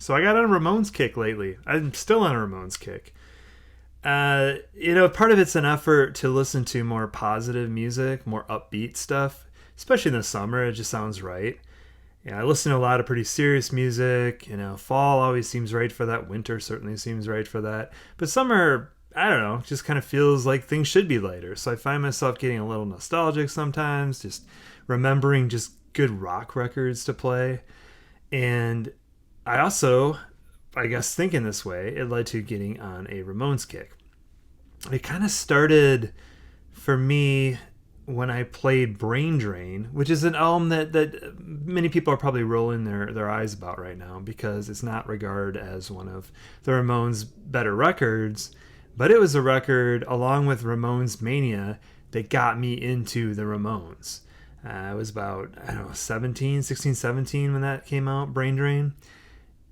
So I got on a Ramones kick lately. I'm still on a Ramones kick. Part of it's an effort to listen to more positive music, more upbeat stuff, especially in the summer. It just sounds right. Yeah, I listen to a lot of pretty serious music. Fall always seems right for that. Winter certainly seems right for that. But summer, I don't know, just kind of feels like things should be lighter. So I find myself getting a little nostalgic sometimes, just remembering just good rock records to play. And I also, I guess thinking this way, it led to getting on a Ramones kick. It kind of started for me when I played Brain Drain, which is an album that many people are probably rolling their eyes about right now because it's not regarded as one of the Ramones' better records, but it was a record along with Ramones Mania that got me into the Ramones. I was about, 16, 17 when that came out, Brain Drain.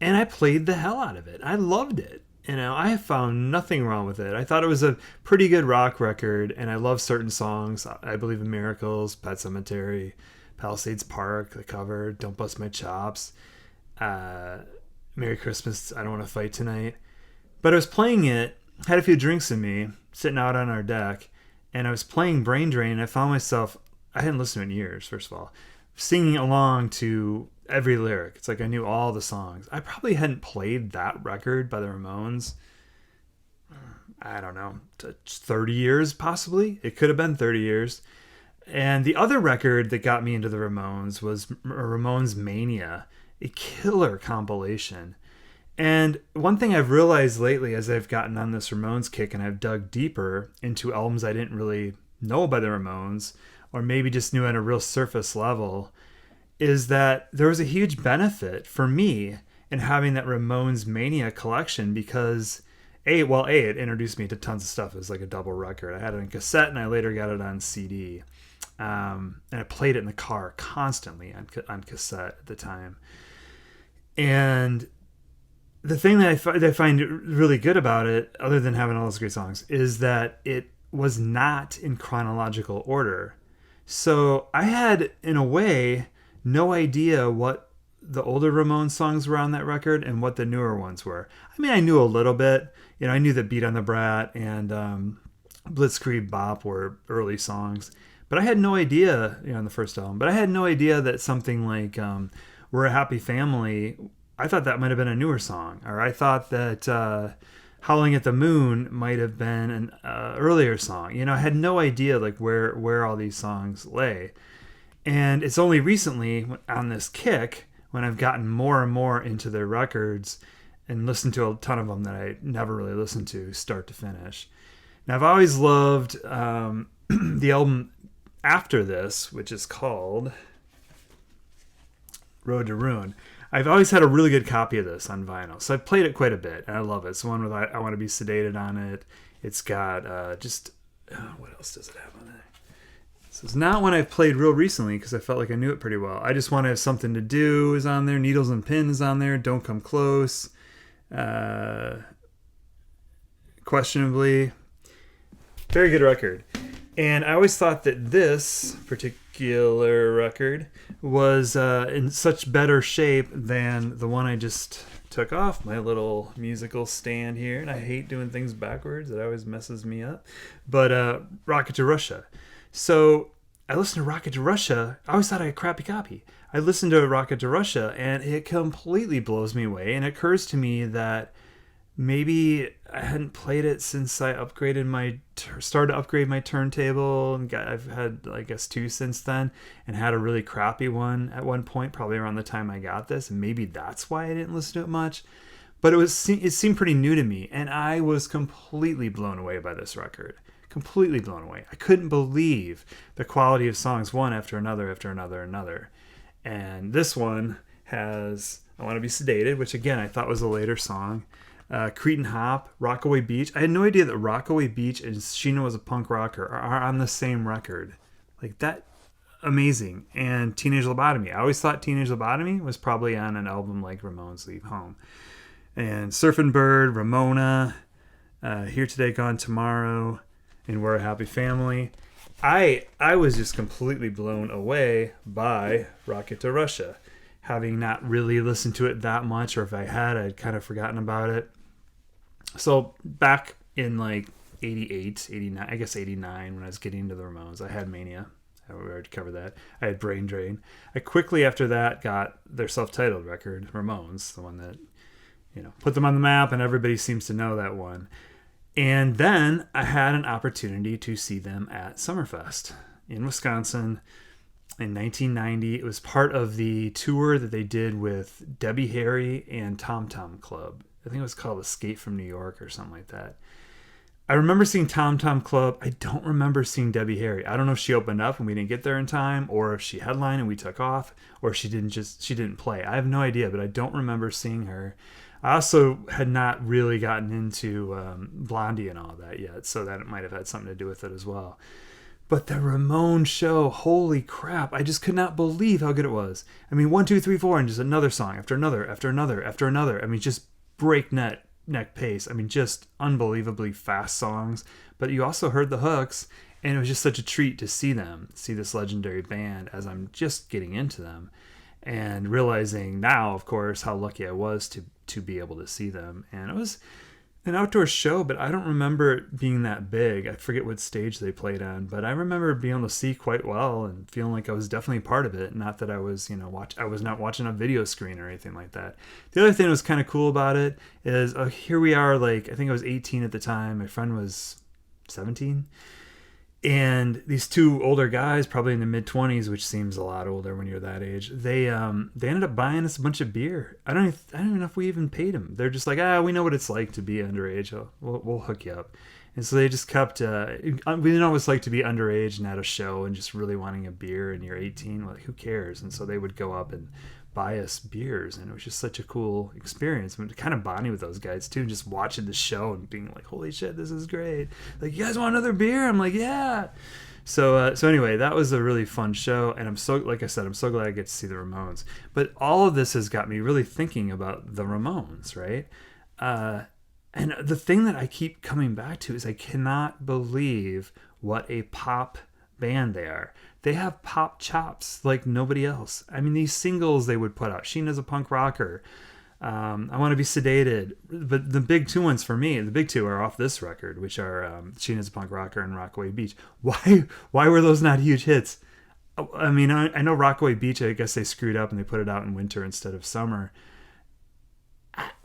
And I played the hell out of it. I loved it. I found nothing wrong with it. I thought it was a pretty good rock record, and I love certain songs. I Believe in Miracles, Pet Sematary, Palisades Park, the cover, Don't Bust My Chops, Merry Christmas, I Don't Want to Fight Tonight. But I was playing it, had a few drinks in me, sitting out on our deck, and I was playing Brain Drain, and I found myself, I hadn't listened to it in years, first of all, singing along to every lyric. It's like I knew all the songs. I probably hadn't played that record by the Ramones, I don't know, 30 years possibly. It could have been 30 years. And the other record that got me into the Ramones was Ramones Mania, a killer compilation. And one thing I've realized lately as I've gotten on this Ramones kick and I've dug deeper into albums I didn't really know by the Ramones, or maybe just knew at a real surface level, is that there was a huge benefit for me in having that Ramones Mania collection because it introduced me to tons of stuff. It was like a double record. I had it on cassette and I later got it on CD. And I played it in the car constantly on cassette at the time. And the thing that I find really good about it, other than having all those great songs, is that it was not in chronological order. So I had, in a way, no idea what the older Ramones songs were on that record and what the newer ones were. I mean, I knew a little bit. I knew that Beat on the Brat and Blitzkrieg Bop were early songs. But I had no idea, on the first album, but I had no idea that something like We're a Happy Family, I thought that might have been a newer song. Or I thought that Howling at the Moon might have been an earlier song. I had no idea like where all these songs lay. And it's only recently on this kick when I've gotten more and more into their records and listened to a ton of them that I never really listened to start to finish. Now, I've always loved the album after this, which is called Road to Ruin. I've always had a really good copy of this on vinyl, so I've played it quite a bit, and I love it. It's the one with I Want to Be Sedated on it. It's got what else does it have on it? So it's not one I've played real recently because I felt like I knew it pretty well. I Just Want to Have Something to Do is on there. Needles and Pins is on there. Don't Come Close. Questionably. Very good record. And I always thought that this particular record was in such better shape than the one I just took off my little musical stand here. And I hate doing things backwards. It always messes me up. But Rocket to Russia. So I listened to Rocket to Russia. I always thought I had a crappy copy. I listened to Rocket to Russia, and it completely blows me away. And it occurs to me that maybe I hadn't played it since I upgraded started to upgrade my turntable. And I've had, I guess, 2 since then, and had a really crappy one at one point, probably around the time I got this. And maybe that's why I didn't listen to it much. But it seemed pretty new to me, and I was completely blown away by this record. Completely blown away. I couldn't believe the quality of songs, one after another, after another, another. And this one has I Want to Be Sedated, which again I thought was a later song. Cretin Hop, Rockaway Beach. I had no idea that Rockaway Beach and Sheena Was a Punk Rocker are on the same record. Like that, amazing. And Teenage Lobotomy. I always thought Teenage Lobotomy was probably on an album like Ramones Leave Home. And Surfin' Bird, Ramona, Here Today, Gone Tomorrow, and We're a Happy Family. I was just completely blown away by Rocket to Russia. having not really listened to it that much, or if I had, I'd kind of forgotten about it. So back in like 88, 89, I guess 89, when I was getting into the Ramones, I had Mania. I already covered that. I had Brain Drain. I quickly after that got their self-titled record, Ramones, the one that, put them on the map, and everybody seems to know that one. And then I had an opportunity to see them at Summerfest in Wisconsin in 1990. It was part of the tour that they did with Debbie Harry and Tom Tom Club. I think it was called Escape from New York or something like that. I remember seeing Tom Tom Club. I don't remember seeing Debbie Harry. I don't know if she opened up and we didn't get there in time, or if she headlined and we took off, or if she didn't play. I have no idea, but I don't remember seeing her. I also had not really gotten into Blondie and all that yet, so that might have had something to do with it as well. But the Ramones show, holy crap, I just could not believe how good it was. I mean, 1, 2, 3, 4, and just another song after another, after another, after another. I mean, just breakneck pace. I mean, just unbelievably fast songs. But you also heard the hooks, and it was just such a treat to see them, see this legendary band as I'm just getting into them. And realizing now, of course, how lucky I was to be able to see them. And it was an outdoor show, but I don't remember it being that big. I forget what stage they played on, but I remember being able to see quite well and feeling like I was definitely part of it. Not that I was, I was not watching a video screen or anything like that. The other thing that was kind of cool about it is here we are, like, I think I was 18 at the time. My friend was 17. And these two older guys, probably in the mid-20s, which seems a lot older when you're that age, they ended up buying us a bunch of beer. I don't even know if we even paid them. They're just like, we know what it's like to be underage. We'll hook you up. And so they just kept, we know what it's like to be underage and at a show and just really wanting a beer, and you're 18, like, who cares? And so they would go up and buy us beers, and it was just such a cool experience. I mean, kind of bonding with those guys too, just watching the show and being like, holy shit, this is great. Like, you guys want another beer? I'm like, yeah. So anyway, that was a really fun show, and like I said, I'm so glad I get to see the Ramones. But all of this has got me really thinking about the Ramones, right? And the thing that I keep coming back to is I cannot believe what a pop band they are. They have pop chops like nobody else. I mean, these singles they would put out, Sheena's a Punk Rocker, I Want to Be Sedated. But the big two ones for me, the big two are off this record, which are Sheena's a Punk Rocker and Rockaway Beach. Why were those not huge hits? I mean, I know Rockaway Beach, I guess they screwed up and they put it out in winter instead of summer.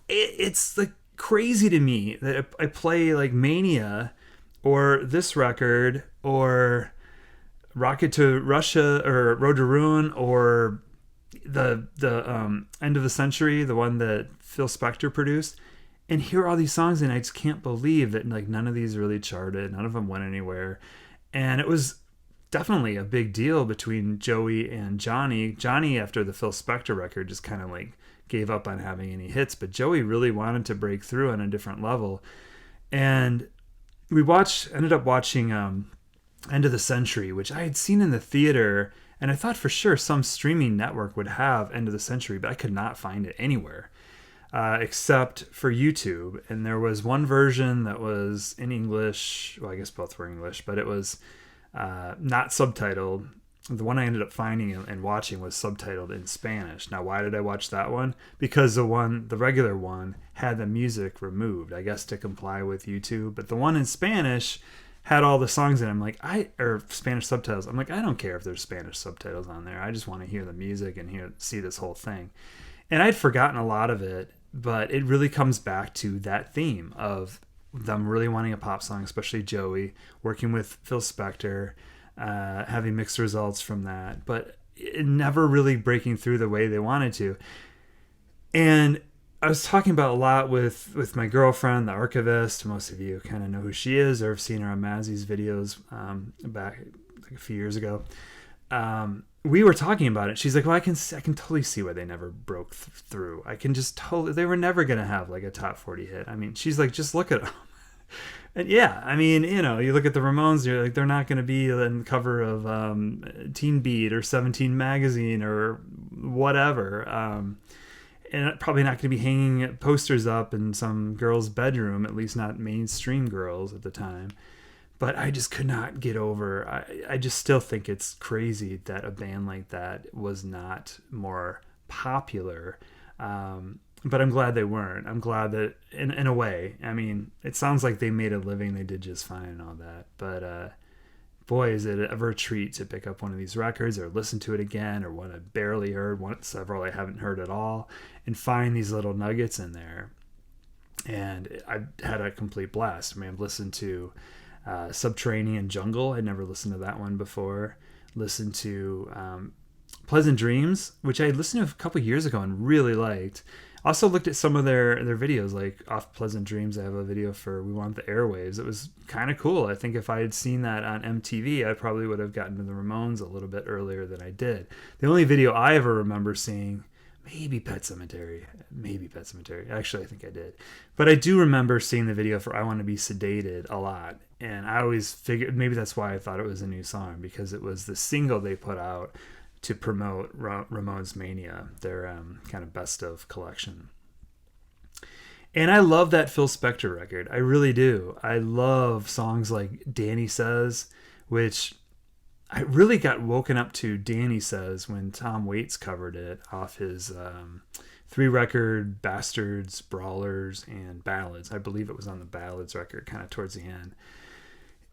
It's like crazy to me that I play like Mania or this record or Rocket to Russia or Road to Ruin or the End of the Century, the one that Phil Spector produced, and hear all these songs, and I just can't believe that like none of these really charted, none of them went anywhere. And it was definitely a big deal between Joey and Johnny. Johnny, after the Phil Spector record, just kind of like gave up on having any hits, but Joey really wanted to break through on a different level. And we ended up watching End of the Century, which I had seen in the theater, and I thought for sure some streaming network would have End of the Century, but I could not find it anywhere except for YouTube. And there was one version that was in English. Well, I guess both were English, but it was not subtitled. The one I ended up finding and watching was subtitled in Spanish. Now, why did I watch that one? Because the regular one had the music removed, I guess to comply with YouTube. But the one in Spanish had all the songs in it. I'm like, or Spanish subtitles. I'm like, I don't care if there's Spanish subtitles on there. I just want to hear the music and see this whole thing. And I'd forgotten a lot of it, but it really comes back to that theme of them really wanting a pop song, especially Joey, working with Phil Spector, having mixed results from that, but it never really breaking through the way they wanted to. And I was talking about a lot with my girlfriend, the archivist. Most of you kind of know who she is or have seen her on Mazzy's videos back like a few years ago. We were talking about it. She's like, well, I can totally see why they never broke through. I can just totally, they were never going to have like a top 40 hit. I mean, she's like, just look at them. And yeah, I mean, you look at the Ramones, you're like, they're not going to be on the cover of Teen Beat or 17 magazine or whatever. And probably not going to be hanging posters up in some girl's bedroom, at least not mainstream girls at the time. But I just could not get over. I just still think it's crazy that a band like that was not more popular. But I'm glad they weren't. I'm glad that, in a way, I mean, it sounds like they made a living. They did just fine and all that. But boy, is it ever a treat to pick up one of these records or listen to it again, or one I barely heard, several I haven't heard at all, and find these little nuggets in there. And I had a complete blast. I mean, I've listened to Subterranean Jungle. I'd never listened to that one before. Listened to Pleasant Dreams, which I had listened to a couple years ago and really liked. Also looked at some of their videos, like off Pleasant Dreams. I have a video for We Want the Airwaves. It was kind of cool. I think if I had seen that on MTV, I probably would have gotten to the Ramones a little bit earlier than I did. The only video I ever remember seeing, maybe Pet Sematary. Actually, I think I did. But I do remember seeing the video for I Want to Be Sedated a lot. And I always figured, maybe that's why I thought it was a new song, because it was the single they put out to promote Ramones Mania, their kind of best of collection. And I love that Phil Spector record. I really do. I love songs like Danny Says, which I really got woken up to Danny Says when Tom Waits covered it off his 3-record Bastards, Brawlers, and Ballads. I believe it was on the Ballads record, kind of towards the end.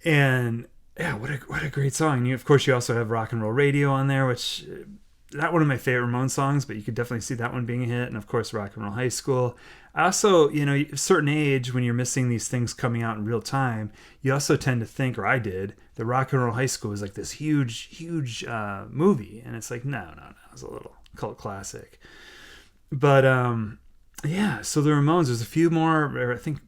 And yeah, what a great song. Of course, you also have Rock and Roll Radio on there, which not one of my favorite Ramones songs, but you could definitely see that one being a hit. And of course, Rock and Roll High School. I also, a certain age, when you're missing these things coming out in real time, you also tend to think, or I did, that Rock and Roll High School was like this huge movie. And it's like, no, it's a little cult classic. But yeah, so the Ramones, there's a few more, or I think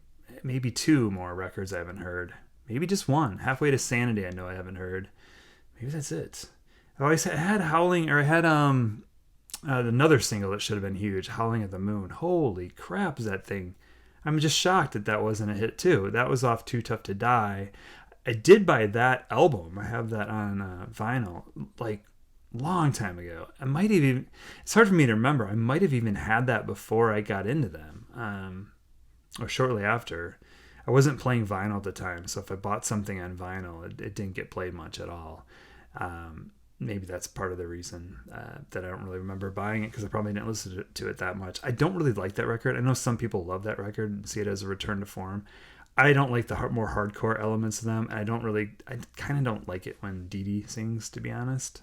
maybe 2 more records I haven't heard. Maybe just one. Halfway to Sanity, I know I haven't heard. Maybe that's it. I had Howling, or I had another single that should have been huge, Howling at the Moon. Holy crap, is that thing. I'm just shocked that wasn't a hit too. That was off Too Tough to Die. I did buy that album. I have that on vinyl, like long time ago. I might have even, it's hard for me to remember. I might have even had that before I got into them, or shortly after. I wasn't playing vinyl at the time, so if I bought something on vinyl, it didn't get played much at all. Maybe that's part of the reason that I don't really remember buying it, because I probably didn't listen to it that much. I don't really like that record. I know some people love that record and see it as a return to form. I don't like the more hardcore elements of them. I kind of don't like it when Dee Dee sings, to be honest.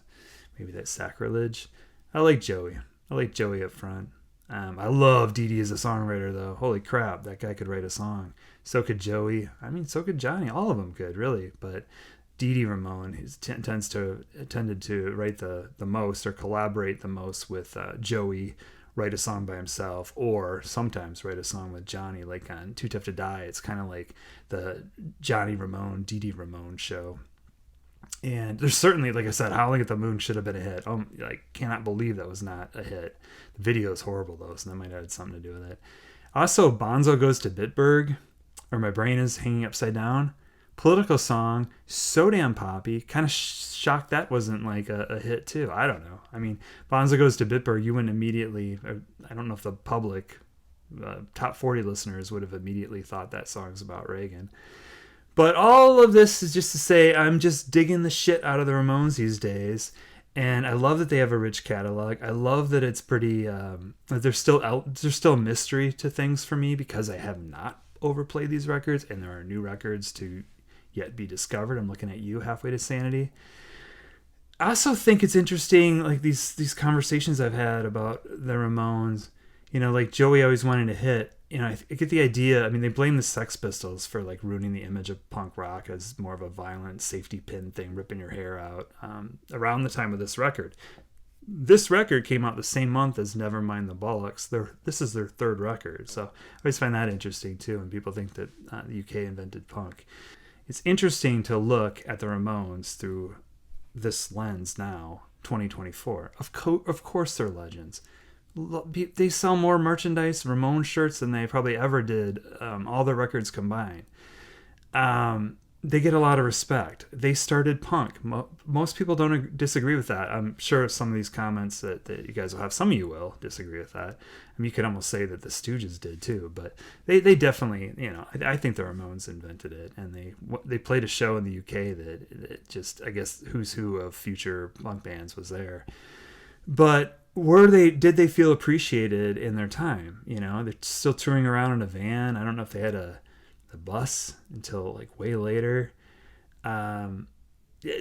Maybe that's sacrilege. I like Joey. up front. I love Dee Dee as a songwriter, though. Holy crap, that guy could write a song. So could Joey. I mean, so could Johnny. All of them could, really. But Dee Dee Ramone tended to write the most, or collaborate the most with Joey, write a song by himself, or sometimes write a song with Johnny, like on Too Tough to Die. It's kind of like the Johnny Ramone, Dee Dee Ramone show. And there's certainly, like I said, Howling at the Moon should have been a hit. I cannot believe that was not a hit. The video is horrible, though, so that might have had something to do with it. Also, Bonzo Goes to Bitburg, or My Brain is Hanging Upside Down. Political song, so damn poppy. Kind of shocked that wasn't like a hit, too. I don't know. I mean, Bonzo Goes to Bitburg, you wouldn't immediately, I don't know if the public, top 40 listeners would have immediately thought that song's about Reagan. But all of this is just to say I'm just digging the shit out of the Ramones these days. And I love that they have a rich catalog. I love that it's pretty, there's still a mystery to things for me, because I have not overplayed these records, and there are new records to yet be discovered. I'm looking at you, Halfway to Sanity. I also think it's interesting, like these conversations I've had about the Ramones, like Joey always wanted to hit. I get the idea. I mean, they blame the Sex Pistols for like ruining the image of punk rock as more of a violent safety pin thing, ripping your hair out, around the time of this record. This record came out the same month as Nevermind the Bollocks. This is their 3rd record, so I always find that interesting too, when people think that the UK invented punk. It's interesting to look at the Ramones through this lens now, 2024. Of course they're legends. They sell more merchandise, Ramones shirts, than they probably ever did, all the records combined. They get a lot of respect. They started punk. Most people don't disagree with that. I'm sure some of these comments that you guys will have, some of you will disagree with that. I mean, you could almost say that the Stooges did too, but they definitely, I think the Ramones invented it, and they played a show in the UK that just, I guess, who's who of future punk bands was there. But did they feel appreciated in their time? You know, they're still touring around in a van. I don't know if they had a bus until like way later. Um,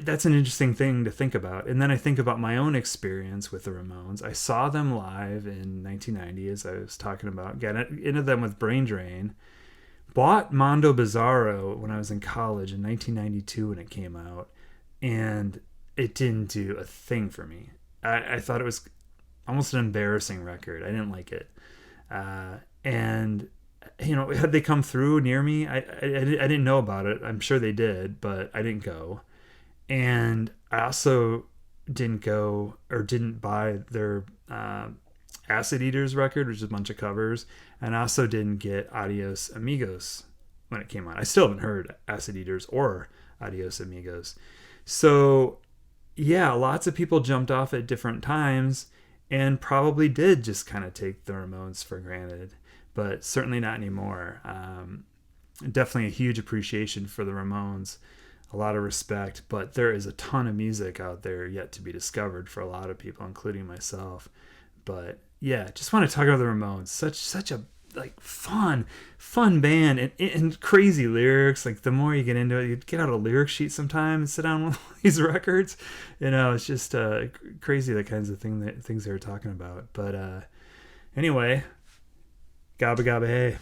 that's an interesting thing to think about. And then I think about my own experience with the Ramones. I saw them live in 1990, as I was talking about. Got into them with Brain Drain. Bought Mondo Bizarro when I was in college in 1992 when it came out, and it didn't do a thing for me. I thought it was almost an embarrassing record. I didn't like it. And you know, had they come through near me, I didn't know about it. I'm sure they did, but I didn't go. And I also didn't go or didn't buy their Acid Eaters record, which is a bunch of covers. And I also didn't get Adios Amigos when it came out. I still haven't heard Acid Eaters or Adios Amigos. So, yeah, lots of people jumped off at different times and probably did just kind of take the Ramones for granted, but certainly not anymore. Definitely a huge appreciation for the Ramones, a lot of respect, but there is a ton of music out there yet to be discovered for a lot of people, including myself. But yeah, just want to talk about the Ramones. Such a like fun band, and crazy lyrics. Like the more you get into it, you get out a lyric sheet sometime and sit down with these records. You know, it's just crazy the kinds of things they were talking about. But anyway, gabba gabba hey.